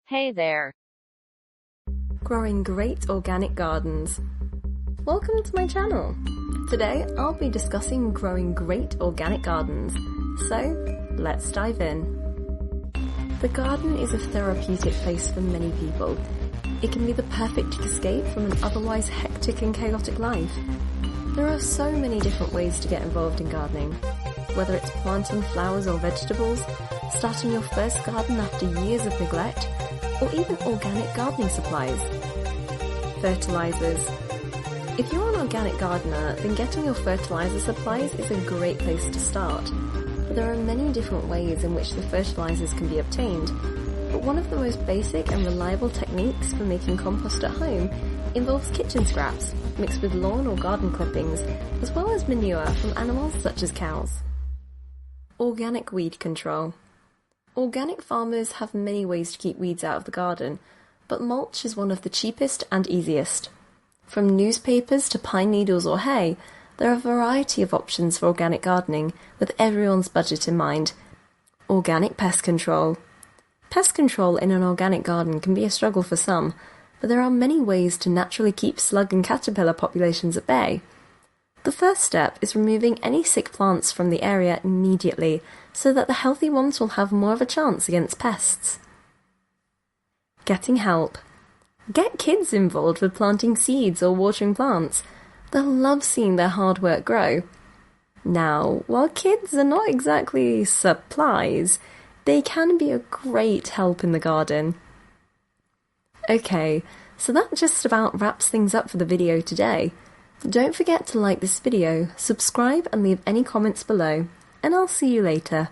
Hey there. Growing great organic gardens. Welcome to my channel. Today I'll be discussing growing great organic gardens. So let's dive in. The garden is a therapeutic place for many people. It can be the perfect escape from an otherwise hectic and chaotic life. There are so many different ways to get involved in gardening. Whether it's planting flowers or vegetables, starting your first garden after years of neglect, or even organic gardening supplies. Fertilizers. If you're an organic gardener, then getting your fertilizer supplies is a great place to start. But there are many different ways in which the fertilizers can be obtained. But one of the most basic and reliable techniques for making compost at home involves kitchen scraps, mixed with lawn or garden clippings, as well as manure from animals such as cows. Organic weed control. Organic farmers have many ways to keep weeds out of the garden, but mulch is one of the cheapest and easiest. From newspapers to pine needles or hay, there are a variety of options for organic gardening, with everyone's budget in mind. Organic pest control. Pest control in an organic garden can be a struggle for some, but there are many ways to naturally keep slug and caterpillar populations at bay. The first step is removing any sick plants from the area immediately, so that the healthy ones will have more of a chance against pests. Getting help. Get kids involved with planting seeds or watering plants. They'll love seeing their hard work grow. Now, while kids are not exactly supplies, they can be a great help in the garden. Okay, so that just about wraps things up for the video today. Don't forget to like this video, subscribe and leave any comments below, and I'll see you later.